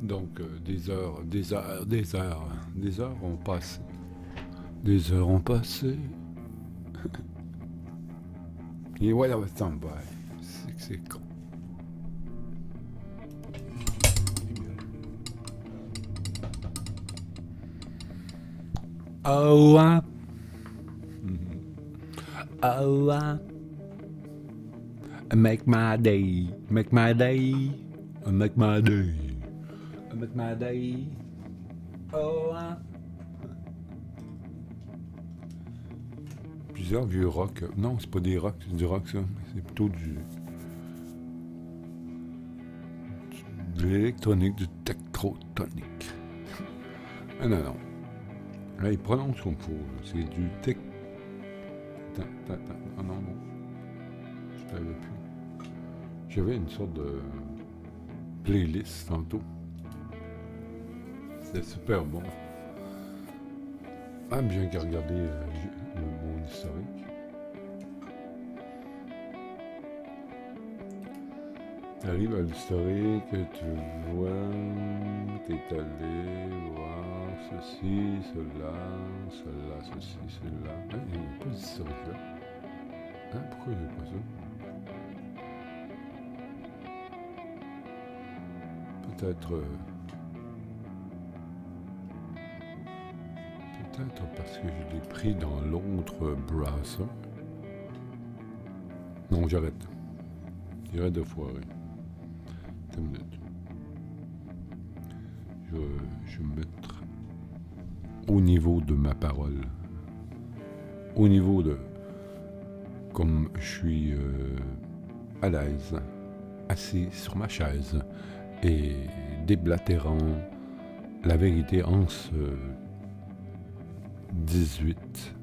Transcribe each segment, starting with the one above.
Donc, des heures ont passé. Des heures ont passé. Et voilà, stand-by. C'est que c'est con. Oh, ah. Oh, ah. Make my day. Make my day. Make my day. Make my day. Oh, ah. Plusieurs vieux rock. Non, c'est pas des rock, c'est du rock ça. C'est plutôt de l'électronique, du techtrotonique. Ah non, non. Là, il prononce comme il faut. C'est du tech. Attends. Ah non, non. Je l'avais plus. J'avais une sorte de playlist tantôt. C'était super bon. Ah, bien qu'à regarder mon historique. Tu arrives à l'historique, tu vois, t'es allé voir ceci, cela, ceci, cela. Ah, il n'y a pas d'historique là. Hein, pourquoi il n'y a pas ça? Peut-être parce que je l'ai pris dans l'autre browser. Non, j'arrête. J'arrête de foirer. Une minute. Je vais me mettre au niveau de ma parole. Au niveau de... Comme je suis à l'aise, assis sur ma chaise et déblatérant la vérité en ce 18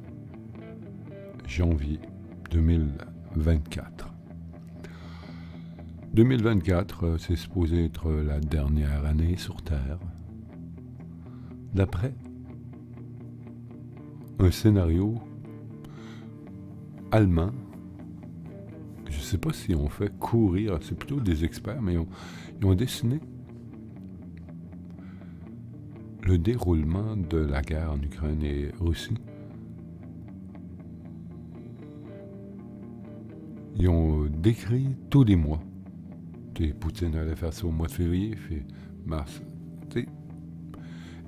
janvier 2024. 2024, c'est supposé être la dernière année sur Terre. D'après un scénario allemand, je ne sais pas si on fait courir, c'est plutôt des experts, mais ils ont dessiné le déroulement de la guerre en Ukraine et Russie. Ils ont décrit tous les mois. Poutine allait faire ça au mois de février, fait mars. T'sais.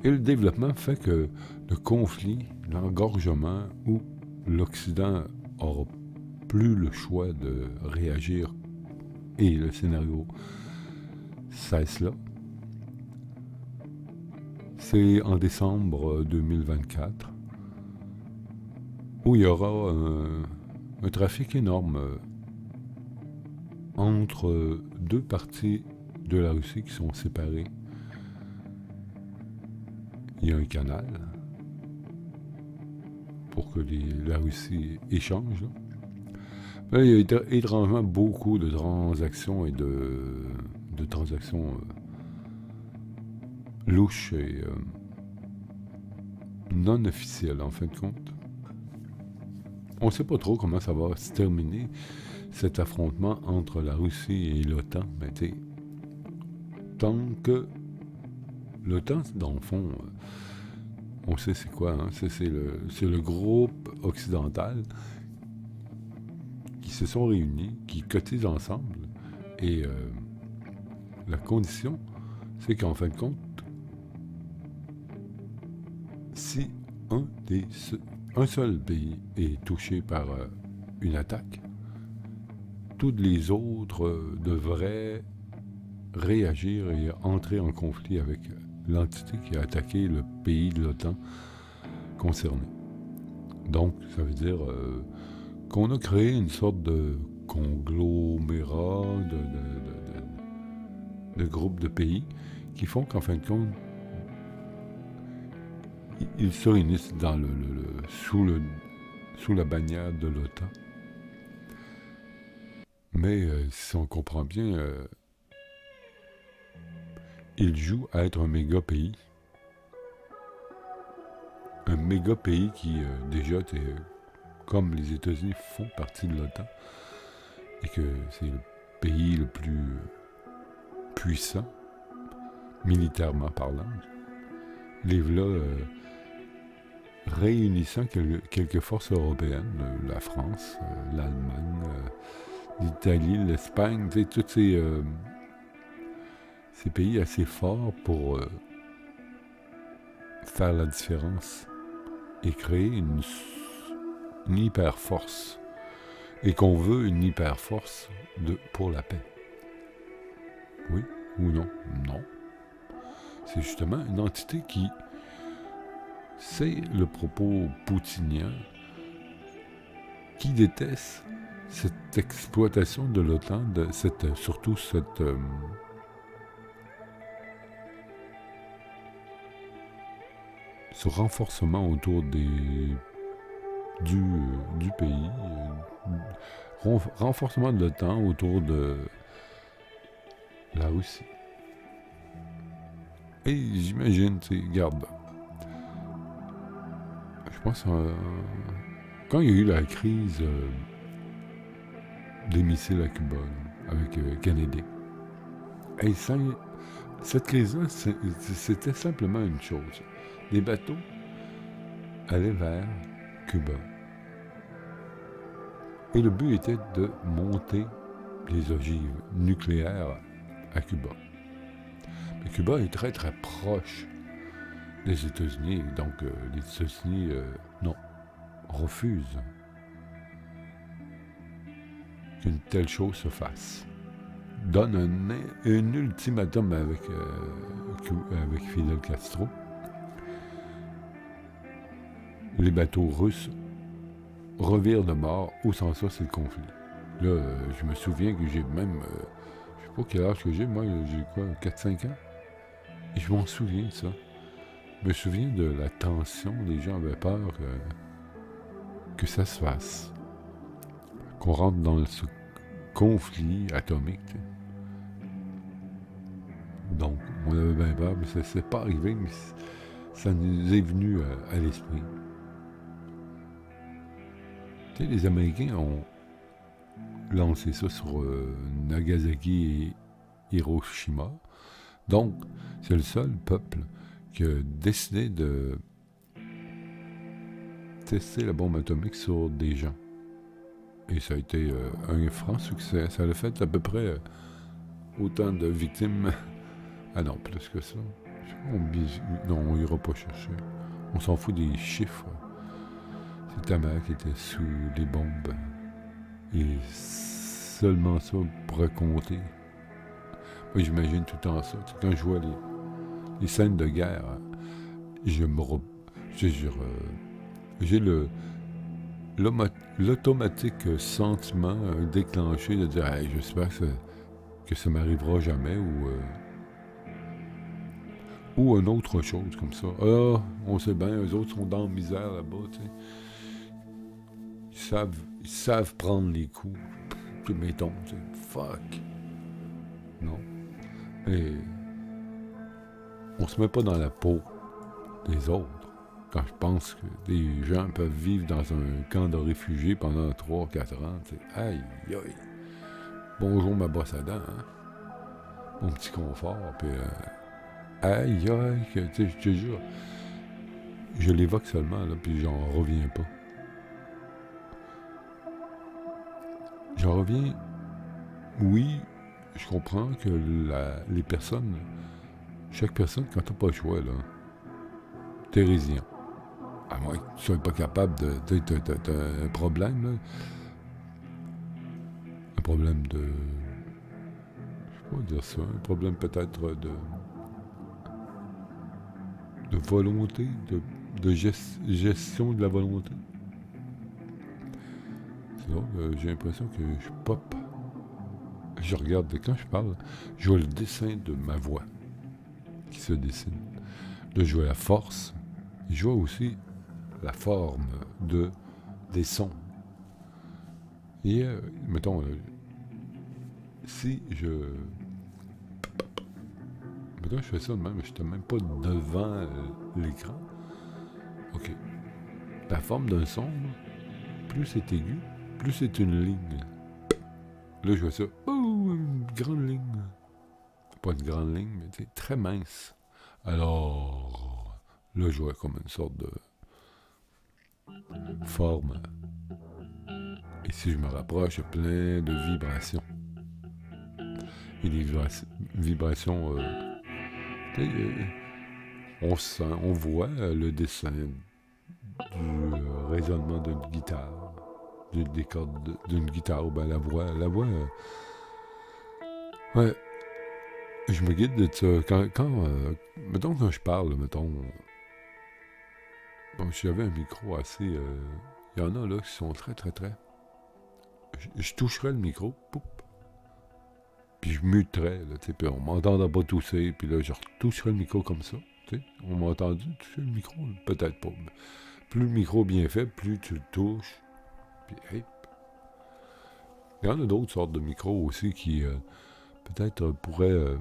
Et le développement fait que le conflit, l'engorgement, où l'Occident aura plus le choix de réagir et le scénario cesse là. C'est en décembre 2024 où il y aura un trafic énorme entre deux parties de la Russie qui sont séparées. Il y a un canal pour que la Russie échange. Là, il y a étrangement beaucoup de transactions et de transactions louches et non officielles en fin de compte. On ne sait pas trop comment ça va se terminer, cet affrontement entre la Russie et l'OTAN. Mais tu sais, tant que l'OTAN, dans le fond, on sait c'est quoi, hein? C'est le groupe occidental qui se sont réunis, qui cotisent ensemble, et la condition, c'est qu'en fin de compte, si un seul pays est touché par une attaque, tous les autres devraient réagir et entrer en conflit avec l'entité qui a attaqué le pays de l'OTAN concerné. Donc, ça veut dire qu'on a créé une sorte de conglomérat de groupes de pays qui font qu'en fin de compte, ils se réunissent dans sous la bannière de l'OTAN. Mais si on comprend bien, ils jouent à être un méga pays. Un méga pays qui, déjà, comme les États-Unis font partie de l'OTAN, et que c'est le pays le plus puissant, militairement parlant. Livre-là réunissant quelques forces européennes, la France, l'Allemagne, l'Italie, l'Espagne, tu sais, tous ces pays assez forts pour faire la différence et créer une hyper-force. Et qu'on veut une hyper-force pour la paix. Oui ou non? Non. C'est justement une entité qui, c'est le propos poutinien, qui déteste cette exploitation de l'OTAN, surtout ce renforcement autour du pays, renforcement de l'OTAN autour de la Russie. Et j'imagine, tu sais, regarde, je pense, quand il y a eu la crise des missiles à Cuba, là, avec Kennedy, et cette crise-là, c'était simplement une chose. Les bateaux allaient vers Cuba. Et le but était de monter les ogives nucléaires à Cuba. Mais Cuba est très très proche des États-Unis, donc les États-Unis, non, refusent qu'une telle chose se fasse. Donne un ultimatum avec Fidel Castro. Les bateaux russes revirent de bord, où sans ça, c'est le conflit. Là, je me souviens que j'ai même, je sais pas quel âge que j'ai, moi, j'ai quoi, 4-5 ans? Et je m'en souviens de ça. Je me souviens de la tension, les gens avaient peur que ça se fasse. Qu'on rentre dans ce conflit atomique. T'sais. Donc, on avait bien peur, mais ça ne s'est pas arrivé, mais ça nous est venu à l'esprit. Tu sais, les Américains ont lancé ça sur Nagasaki et Hiroshima. Donc, c'est le seul peuple qui a décidé de tester la bombe atomique sur des gens. Et ça a été un franc succès. Ça a fait à peu près autant de victimes. Ah non, plus que ça. Non, on n'ira pas chercher. On s'en fout des chiffres. C'est ta mère qui était sous les bombes. Et seulement ça pourrait compter. Moi, j'imagine tout le temps ça. Quand je vois les scènes de guerre, j'ai l'automatique sentiment déclenché de dire hey, j'espère que ça m'arrivera jamais ou une autre chose comme ça. Ah, on sait bien, eux autres sont dans la misère là-bas, tu sais. Ils savent prendre les coups. Mettons, tu sais. Fuck. Non. Et on se met pas dans la peau des autres. Quand je pense que des gens peuvent vivre dans un camp de réfugiés pendant 3-4 ans, tu sais, aïe, aïe. Bonjour ma brosse à dents, hein? Mon petit confort, puis aïe, aïe, tu sais, je te jure, je l'évoque seulement, là, puis j'en reviens pas. J'en reviens, oui, je comprends que les personnes, chaque personne, quand t'as pas le choix, là, t'es résilient. À moins que tu sois pas capable de... T'as un problème, là. Un problème de... Je sais pas dire ça. Un problème peut-être de volonté, de gestion de la volonté. Sinon, j'ai l'impression que je pop. Je regarde, quand je parle, je vois le dessin de ma voix qui se dessine. Là, je vois la force. Je vois aussi la forme des sons. Et, mettons, si je... Mettons, je fais ça de même, je n'étais même pas devant l'écran. OK. La forme d'un son, plus c'est aigu, plus c'est une ligne. Là, je vois ça. Oh, une grande ligne. pas une grande ligne, mais tu sais, très mince. Alors, là, je vois comme une sorte de forme. Et si je me rapproche, il y a plein de vibrations. Et des vibrations, on sent, on voit le dessin du résonnement d'une guitare, des cordes d'une guitare, ou bien la voix, ouais, je me guide de ça. Mettons quand je parle, mettons, bon, si j'avais un micro assez, il y en a là qui sont très, très, très, je toucherais le micro, poup, puis je muterais, là, puis on m'entendra pas tousser, puis là, je retoucherais le micro comme ça, tu sais. On m'a entendu toucher le micro? Peut-être pas. Plus le micro est bien fait, plus tu le touches, puis hey. Il y en a d'autres sortes de micros aussi qui, peut-être, pourraient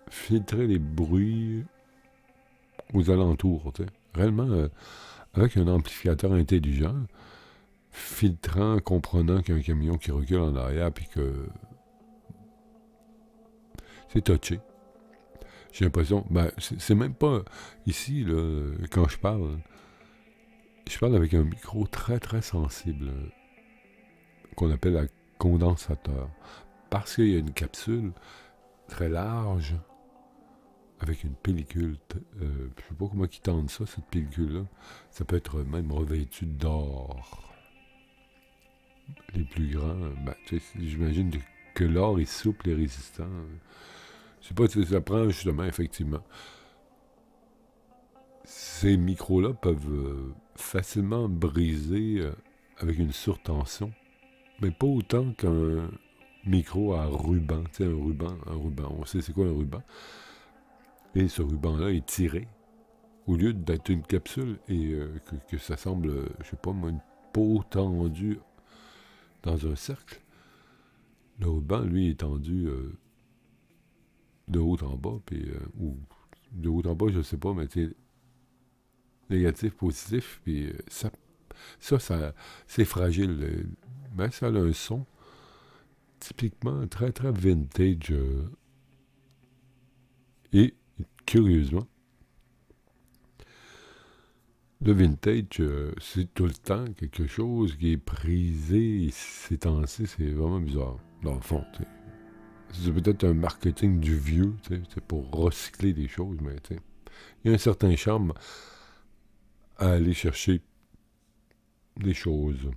filtrer les bruits aux alentours, tu sais. Réellement, avec un amplificateur intelligent, filtrant, comprenant qu'il y a un camion qui recule en arrière, puis que c'est touché. J'ai l'impression, ben, c'est même pas ici, là, quand je parle avec un micro très très sensible, qu'on appelle un condensateur. Parce qu'il y a une capsule très large, avec une pellicule, je sais pas comment ils tendent ça, cette pellicule-là. Ça peut être même revêtu d'or. Les plus grands, ben, tu sais, j'imagine que l'or est souple et résistant. Je sais pas si ça prend justement, effectivement. Ces micros-là peuvent facilement briser avec une surtension, mais pas autant qu'un micro à ruban. Tu sais, un ruban, on sait c'est quoi un ruban. Et ce ruban-là est tiré, au lieu d'être une capsule, et que ça semble, je sais pas moi, une peau tendue dans un cercle. Le ruban, lui, est tendu de haut en bas, puis, ou de haut en bas, je sais pas, mais tu sais, négatif, positif, puis ça c'est fragile. Mais ça a un son typiquement très, très vintage. Et, curieusement, le vintage, c'est tout le temps quelque chose qui est prisé, et ces temps-ci, c'est vraiment bizarre. Dans le fond, c'est peut-être un marketing du vieux, c'est pour recycler des choses, mais il y a un certain charme à aller chercher des choses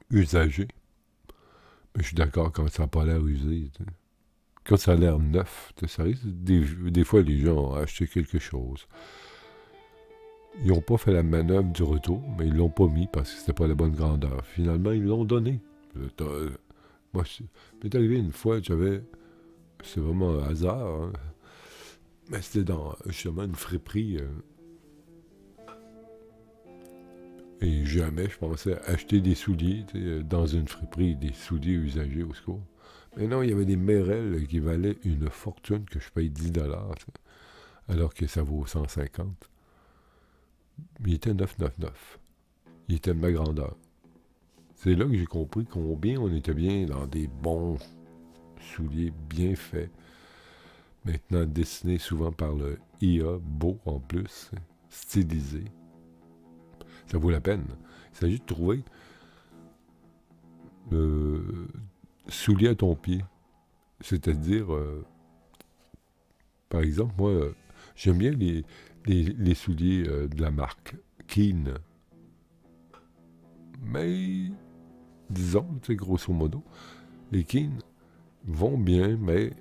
usagées. Mais je suis d'accord quand ça n'a pas l'air usé. T'sais. Quand ça a l'air neuf, ça risque des fois les gens ont acheté quelque chose. Ils n'ont pas fait la manœuvre du retour, mais ils l'ont pas mis parce que c'était pas la bonne grandeur. Finalement, ils l'ont donné. Moi, m'est arrivé une fois, c'est vraiment un hasard, hein, mais c'était dans justement une friperie. Et jamais je pensais acheter des souliers dans une friperie, des souliers usagés au secours. Mais non, il y avait des Merrell qui valaient une fortune que je paye 10 alors que ça vaut 150. Mais il était 9,99. Il était de ma grandeur. C'est là que j'ai compris combien on était bien dans des bons souliers bien faits. Maintenant dessinés souvent par le IA, beau en plus, stylisé. Ça vaut la peine. Il s'agit de trouver soulier à ton pied. C'est-à-dire, par exemple, moi, j'aime bien les souliers de la marque Keen. Mais, disons, grosso modo, les Keen vont bien, mais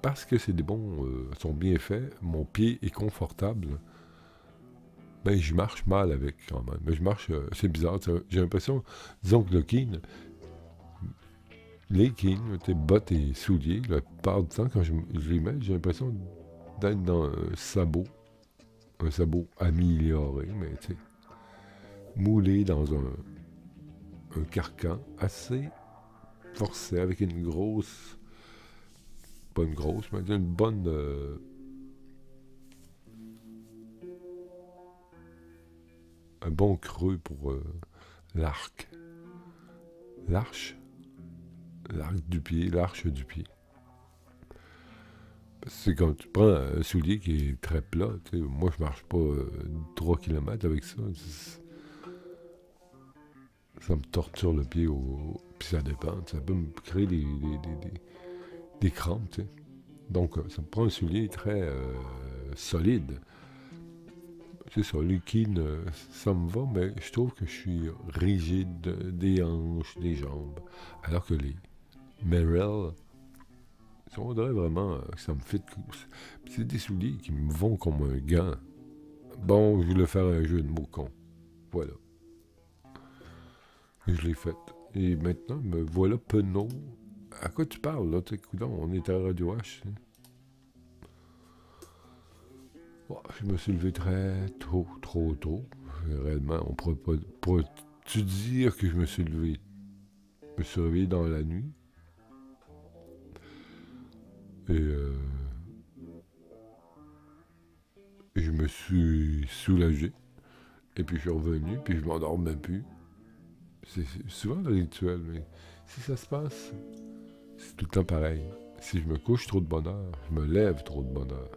parce que c'est des bons, sont bien faits, mon pied est confortable. Ben, je marche mal avec quand même. Mais je marche, c'est bizarre. J'ai l'impression, disons que le Keen, les Keen, tes bottes et souliers, la plupart du temps, quand je les mets, j'ai l'impression d'être dans un sabot amélioré, mais tu sais, moulé dans un carcan assez forcé, avec une grosse, pas une grosse, mais une bonne, un bon creux pour l'arc. L'arche du pied. C'est quand tu prends un soulier qui est très plat. Moi, je marche pas 3 km avec ça. Ça me torture le pied puis ça dépend. Ça peut me créer des crampes. T'sais. Donc, ça me prend un soulier très solide. C'est ça, liquide, ça me va, mais je trouve que je suis rigide des hanches, des jambes. Alors que les Merrell, on dirait vraiment que ça me fit. C'est des souliers qui me vont comme un gant. Bon, je voulais faire un jeu de mots con. Voilà. Et je l'ai fait. Et maintenant, me voilà penaud. À quoi tu parles, là? Coudonc, on est à Radio H. Hein? Bon, je me suis levé très tôt, trop tôt. Réellement, on pourrait pas... Pourrais-tu dire que je me suis levé? Je me suis réveillé dans la nuit. Et je me suis soulagé. Et puis je suis revenu, puis je m'endormais plus. C'est souvent le rituel, mais si ça se passe, c'est tout le temps pareil. Si je me couche trop de bonne heure, je me lève trop de bonne heure.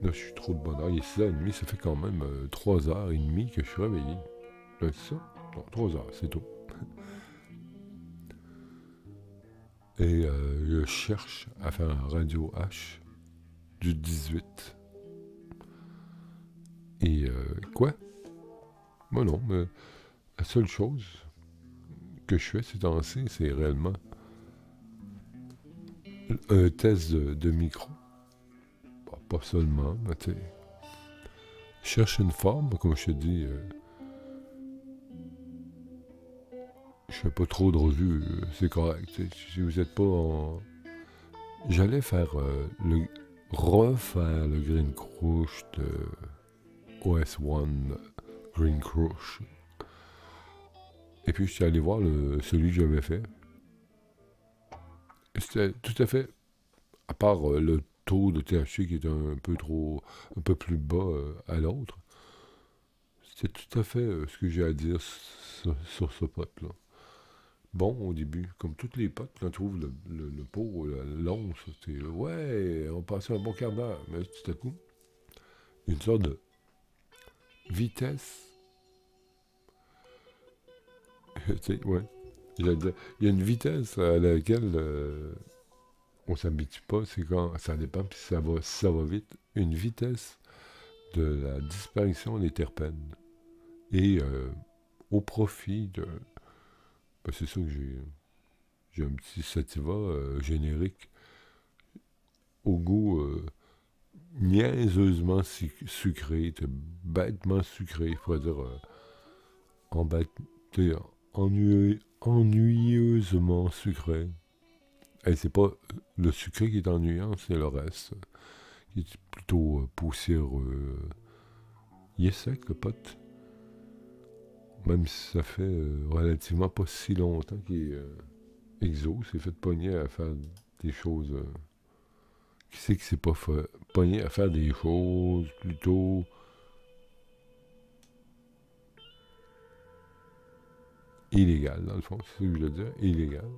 Là, je suis trop de bonne heure. Il est 6h30, ça fait quand même 3h30 que je suis réveillé. C'est ça? Non, 3 heures, c'est tout. Et je cherche à faire un Radio H du 18. Et quoi? Moi non, mais la seule chose que je fais ces temps-ci, c'est réellement un test de micro. Bon, pas seulement, mais tu sais. Je cherche une forme, comme je te dis. Je fais pas trop de revues, c'est correct. Si vous n'êtes pas en. J'allais faire refaire le Green Crush de OS1 Green Crush. Et puis je suis allé voir celui que j'avais fait. C'était tout à fait, à part le taux de THC qui était un peu plus bas à l'autre, c'était tout à fait ce que j'ai à dire sur ce pote-là. Bon, au début, comme toutes les potes, quand on trouve le pot, l'once, c'était ouais, on passait un bon quart d'heure, mais tout à coup, une sorte de vitesse. Tu sais, ouais. Il y a une vitesse à laquelle on s'habitue pas, c'est quand ça dépend, puis ça va vite. Une vitesse de la disparition des terpènes. Et au profit de. Ben, c'est ça que j'ai un petit sativa générique au goût niaiseusement sucré, bêtement sucré, il faudrait dire ennuyeusement sucré. Et c'est pas le sucré qui est ennuyant, c'est le reste, qui est plutôt poussiéreux. Il est sec, le pote. Même si ça fait relativement pas si longtemps qu'il est exo, c'est fait pogner à faire des choses. Qui sait que c'est pas pogné à faire des choses plutôt illégales, dans le fond, c'est ce que je veux dire, illégal.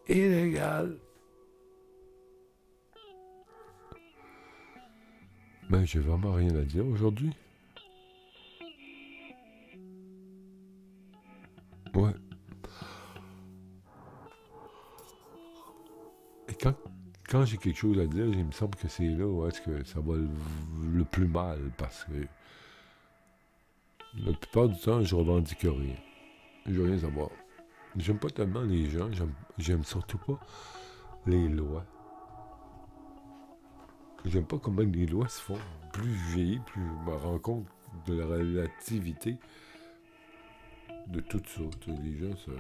Illégal! Ben, j'ai vraiment rien à dire aujourd'hui. Ouais. Et quand j'ai quelque chose à dire, il me semble que c'est là où est-ce que ça va le plus mal, parce que la plupart du temps, je revendique rien. Je veux rien savoir. J'aime pas tellement les gens, j'aime surtout pas les lois. J'aime pas comment les lois se font. Plus je vieillis, plus je me rends compte de la relativité de tout ça. Les gens, ça.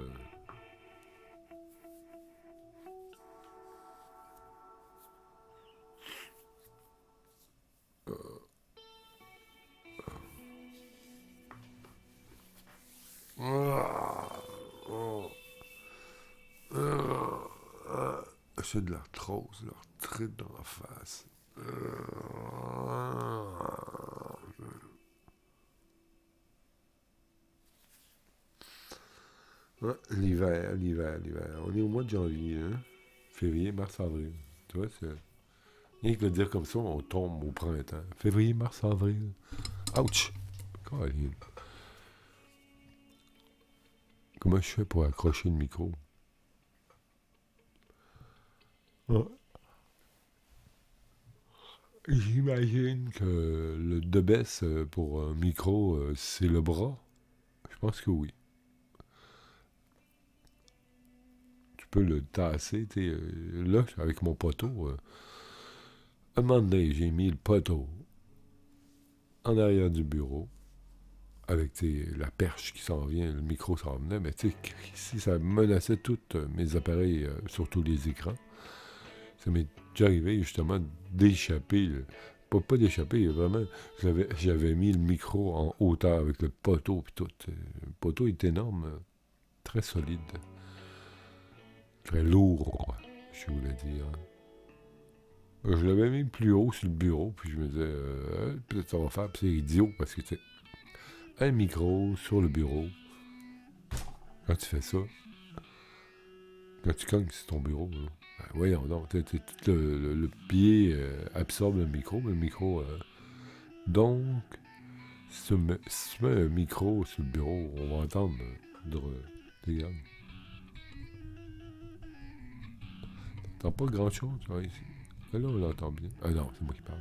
C'est de l'arthrose, l'arthrite dans la face. Ouais, l'hiver. On est au mois de janvier, hein? Février, mars, avril. Tu vois, c'est... Rien que le dire comme ça, on tombe au printemps. Février, mars, avril. Ouch! Colin. Comment je fais pour accrocher le micro? Ah. J'imagine que le de baisse pour un micro, c'est le bras. Je pense que oui. Tu peux le tasser, tu sais. Là, avec mon poteau, un moment donné, j'ai mis le poteau en arrière du bureau, avec la perche qui s'en vient, le micro s'en venait, mais tu sais, si ça menaçait tous mes appareils, surtout les écrans, ça m'est déjà arrivé justement d'échapper, pas d'échapper, vraiment, j'avais mis le micro en hauteur avec le poteau puis tout. Le poteau est énorme, très solide, très lourd, je voulais dire. Je l'avais mis plus haut sur le bureau, puis je me disais, peut-être ça va faire, puis c'est idiot, parce que tu sais, un micro sur le bureau, quand tu fais ça, quand tu cognes sur ton bureau, là, ben voyons donc, tout le pied absorbe le micro, mais le micro... donc, si tu mets un micro sur le bureau, on va entendre regarde. T'entends pas grand-chose, tu vois, ici. Là, on l'entend bien. Ah non, c'est moi qui parle.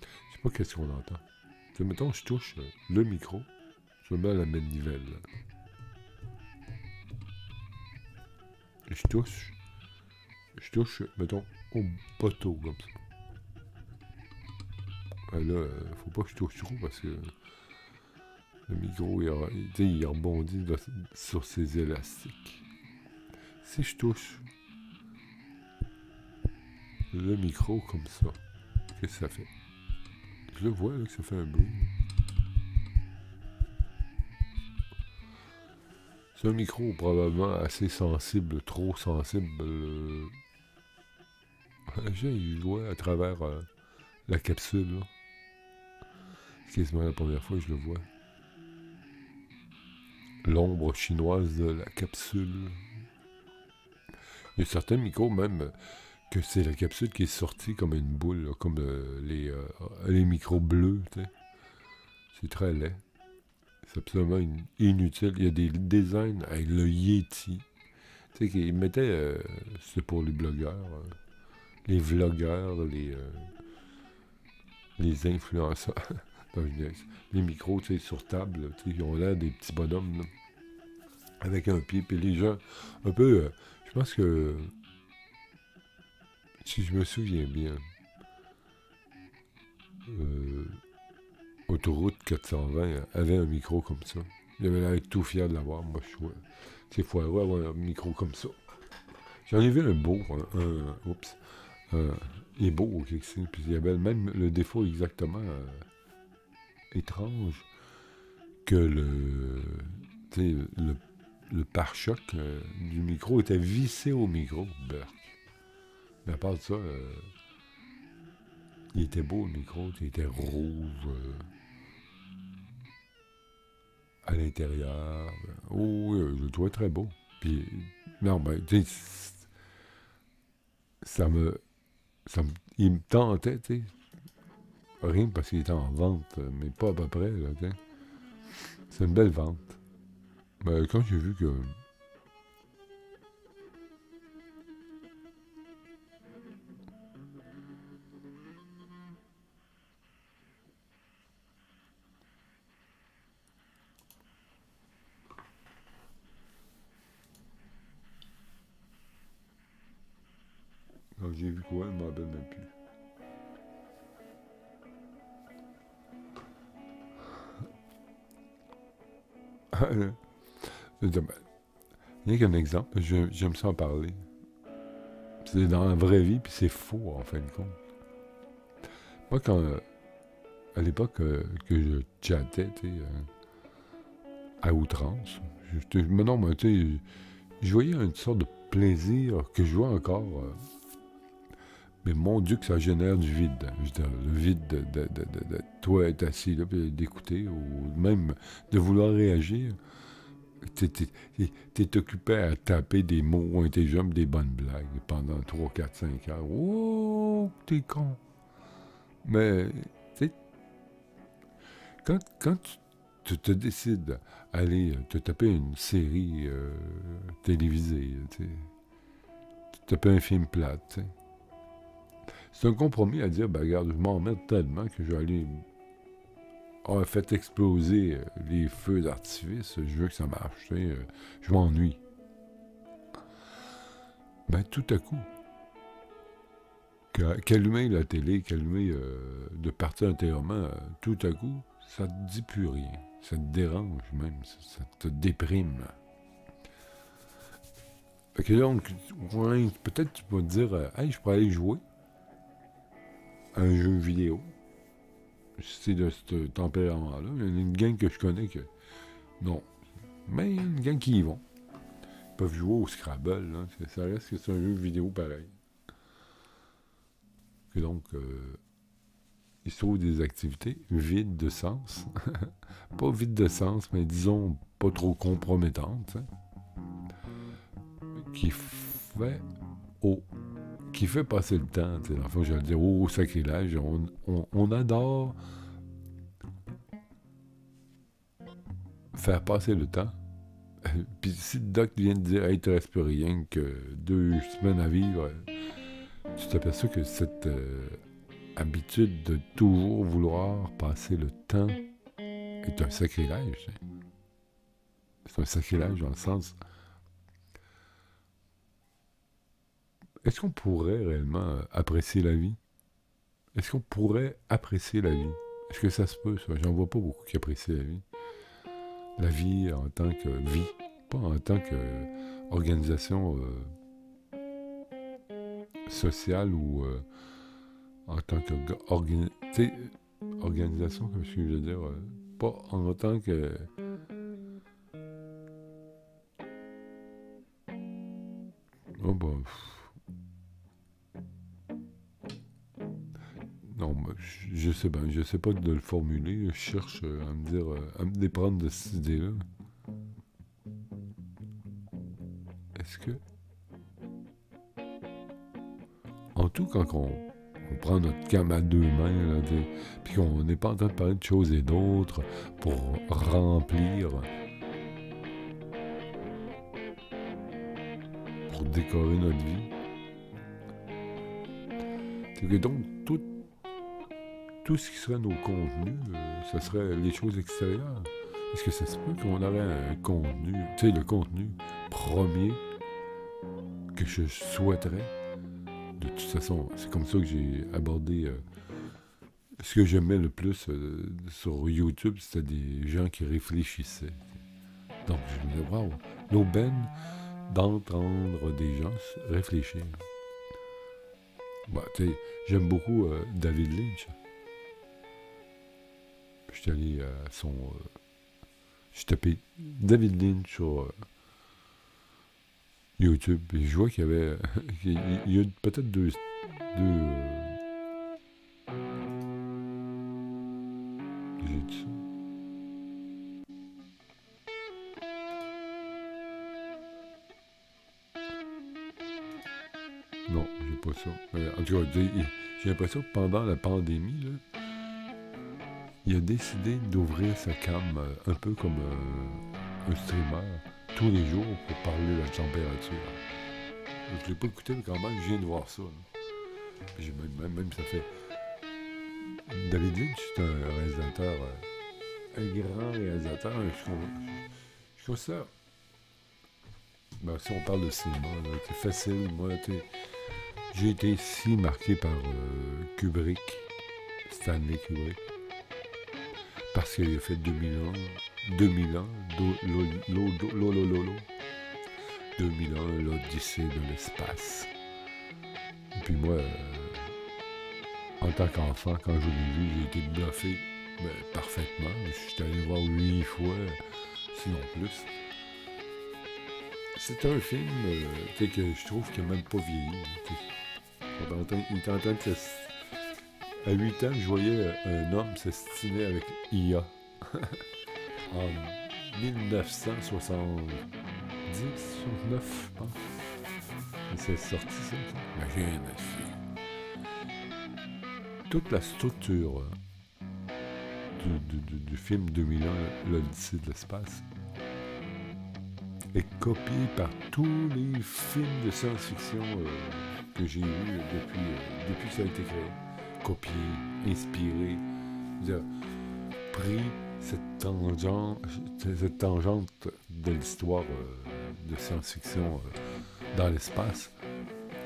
Je sais pas qu'est-ce qu'on entend. Tu sais, mettons, je touche le micro, je me mets à la manivelle. Et je touche, mettons, au poteau, comme ça. Là, faut pas que je touche trop parce que le micro, il rebondit sur ses élastiques. Si je touche le micro comme ça, qu'est-ce que ça fait? Je le vois, là, que ça fait un bruit. C'est un micro probablement assez sensible, trop sensible. J'ai joué à travers la capsule, là. C'est quasiment la première fois que je le vois. L'ombre chinoise de la capsule. Il y a certains micros même que c'est la capsule qui est sortie comme une boule, là, comme les micros bleus, tu sais. C'est très laid. C'est absolument inutile. Il y a des designs avec le Yeti. Tu sais, qu'ils mettaient, c'est pour les blogueurs, les vlogueurs, les influenceurs. Les micros, tu sais, sur table, tu sais, ils ont l'air des petits bonhommes, là, avec un pied. Puis les gens, un peu, je pense que, si je me souviens bien, Autoroute 420 avait un micro comme ça. Il avait l'air tout fier de l'avoir. Moi, je vois. C'est foireux avoir un micro comme ça. J'en ai vu un beau, il est beau au Kixing, puis il y avait même le défaut exactement étrange que le pare-choc du micro était vissé au micro. Burk. Mais à part de ça, il était beau le micro, il était rouge à l'intérieur. Oh, je le trouvais très beau. Puis, non, ben, tu sais, il me tentait, tu sais. Rien parce qu'il était en vente, mais pas à peu près, là, tu sais. C'est une belle vente. Mais quand j'ai vu que... Quand j'ai vu quoi, je m'en rappelle même plus. Rien qu'un exemple, j'aime ça en parler. C'est dans la vraie vie, puis c'est faux, en fin de compte. Moi, quand, à l'époque que je chattais, tu sais, à outrance, non, mais tu sais, je voyais une sorte de plaisir que je vois encore. Mais mon Dieu, que ça génère du vide. Je veux dire, le vide de toi être assis là, puis d'écouter, ou même de vouloir réagir. T'es occupé à taper des mots intelligents, des bonnes blagues pendant 3, 4, 5 heures. Oh, t'es con. Mais, tu sais, quand tu te décides à aller te taper une série télévisée, tu taper un film plate, t'sais, c'est un compromis à dire, ben regarde, je m'emmerde tellement que je vais aller fait exploser les feux d'artifice, je veux que ça marche, je m'ennuie. Ben tout à coup, qu'allumer la télé, qu'allumer de partir intérieurement, tout à coup, ça te dit plus rien. Ça te dérange même, ça te déprime. Fait que donc, ouais, peut-être tu peux te dire, hey, je pourrais aller jouer à un jeu vidéo. C'est de ce tempérament-là. Il y a une gang que je connais que. Non. Mais il y a une gang qui y vont. Ils peuvent jouer au Scrabble. Là. Ça reste que c'est un jeu vidéo pareil. Et donc, ils se trouvent des activités vides de sens. Pas vides de sens, mais disons pas trop compromettantes. Hein, qui fait passer le temps. Dans le fond, je vais dire, au sacrilège, on adore faire passer le temps. Puis si le doc vient de dire, hey, il te reste plus rien que 2 semaines à vivre, tu t'aperçois que cette habitude de toujours vouloir passer le temps est un sacrilège. Hein. C'est un sacrilège dans le sens. Est-ce qu'on pourrait réellement apprécier la vie? Est-ce qu'on pourrait apprécier la vie? Est-ce que ça se peut, ça? J'en vois pas beaucoup qui apprécient la vie. La vie en tant que vie, pas en tant qu'organisation sociale ou en tant qu'organisation, comme je veux dire, pas en tant que... Oh, bah, non, je sais bien, je sais pas de le formuler. Je cherche à me dire, à me déprendre de cette idée-là. Est-ce que... En tout, quand on prend notre cam à 2 mains, puis qu'on n'est pas en train de parler de choses et d'autres pour remplir, pour décorer notre vie. C'est que donc, tout ce qui serait nos contenus, ce serait les choses extérieures. Est-ce que ça se peut qu'on aurait un contenu, tu sais, le contenu premier que je souhaiterais? De toute façon, c'est comme ça que j'ai abordé ce que j'aimais le plus sur YouTube, c'était des gens qui réfléchissaient. Donc, je me disais, waouh, l'aubaine d'entendre des gens réfléchir. Bah, tu sais, j'aime beaucoup David Lynch. Je suis allé à son... j'ai tapé David Lynch sur YouTube, et je vois qu'il y avait... il y a peut-être deux j'ai dit ça. Non, j'ai pas ça. En tout cas, j'ai l'impression que pendant la pandémie, là, il a décidé d'ouvrir sa cam un peu comme un streamer tous les jours pour parler de la température. Je ne l'ai pas écouté, mais quand même, je viens de voir ça. Puis même ça fait... David Lynch, c'est un réalisateur, un grand réalisateur. Je trouve ça... Ben, si on parle de cinéma, c'est facile. Moi, j'ai été si marqué par Kubrick, Stanley Kubrick. Parce qu'il a fait 2000 ans, 2000 ans, 2000 ans, l'Odyssée de l'espace. Et puis moi, en tant qu'enfant, quand je l'ai vu, j'ai été bluffé parfaitement. Je suis allé voir 8 fois, sinon plus. C'est un film que je trouve qu'il n'a même pas vieilli. Il est en train de à 8 ans, je voyais un homme s'estiner avec IA. 1970, 69, je pense. Et c'est sorti ça. Imagine, toute la structure du film 2001, l'Odyssée de l'espace, est copiée par tous les films de science-fiction que j'ai eus depuis que ça a été créé. Copié, inspiré, pris cette tangente de l'histoire de science-fiction dans l'espace,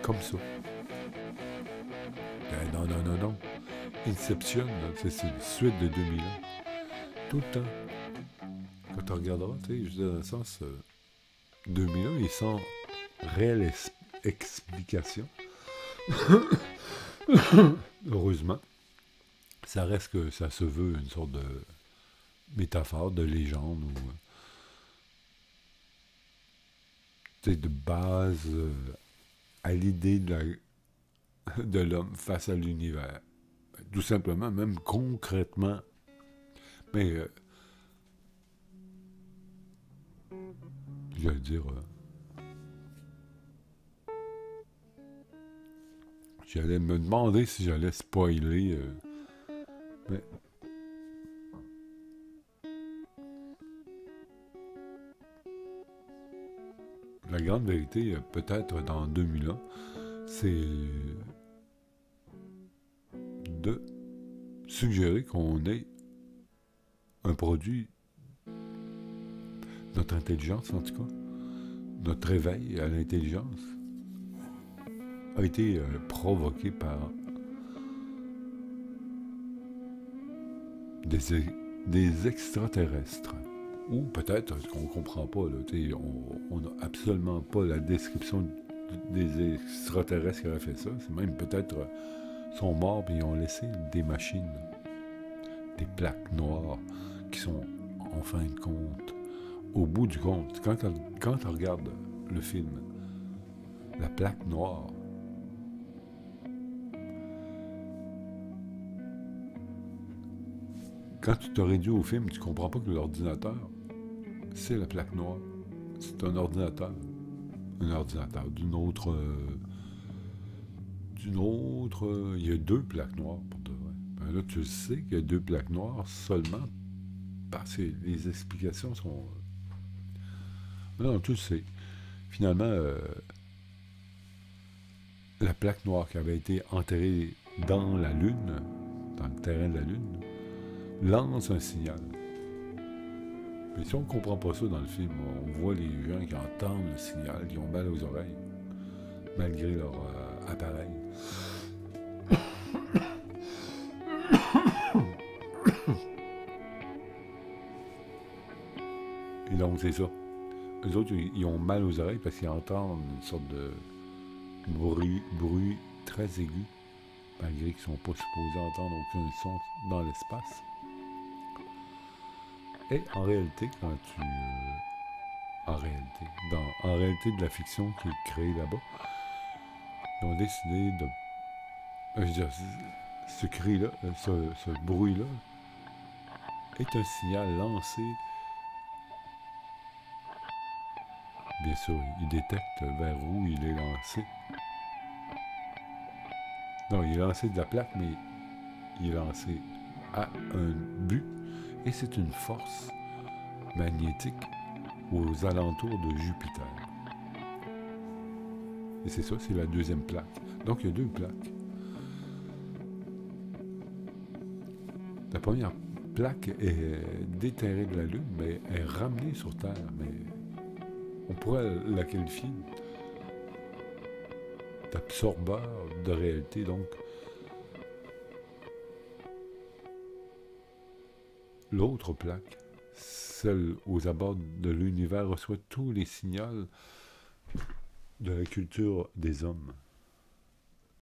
comme ça. Non. Inception, c'est une suite de 2000 ans. Tout le temps. Quand tu regarderas, tu sais, je veux dire, dans le sens, 2000 ans, ils sont réelle explication. Heureusement, ça reste que ça se veut une sorte de métaphore, de légende ou de base à l'idée de l'homme face à l'univers. Tout simplement, même concrètement. Mais j'allais dire j'allais me demander si j'allais spoiler mais la grande vérité, peut-être dans 2000 ans, c'est de suggérer qu'on ait un produit, notre intelligence en tout cas, notre réveil à l'intelligence, a été provoqué par des extraterrestres. Ou peut-être qu'on ne comprend pas, là, on n'a absolument pas la description des extraterrestres qui auraient fait ça. C'est même peut-être sont morts et ils ont laissé des machines, des plaques noires qui sont en fin de compte, au bout du compte, quand tu regardes le film, la plaque noire, quand tu te réduis au film, tu comprends pas que l'ordinateur, c'est la plaque noire. C'est un ordinateur. Un ordinateur d'une autre... il y a deux plaques noires pour de vrai. Ben là, tu sais qu'il y a deux plaques noires seulement parce que les explications sont... Non, tu le sais. Finalement, la plaque noire qui avait été enterrée dans la Lune, dans le terrain de la Lune, lance un signal. Mais si on ne comprend pas ça dans le film, on voit les gens qui entendent le signal, qui ont mal aux oreilles, malgré leur appareil. Et donc, c'est ça. Eux autres, ils ont mal aux oreilles parce qu'ils entendent une sorte de bruit très aigu, malgré qu'ils ne sont pas supposés entendre aucun son dans l'espace. Et en réalité, en réalité de la fiction qui est créée là-bas, ils ont décidé de... je veux dire, ce cri-là, ce bruit-là, est un signal lancé. Bien sûr, il détecte vers où il est lancé. Non, il est lancé de la plaque, mais il est lancé à un but. Et c'est une force magnétique aux alentours de Jupiter. Et c'est ça, c'est la deuxième plaque. Donc, il y a deux plaques. La première plaque est déterrée de la Lune, mais est ramenée sur Terre. Mais on pourrait la qualifier d'absorbeur de réalité. Donc, l'autre plaque, celle aux abords de l'univers, reçoit tous les signaux de la culture des hommes.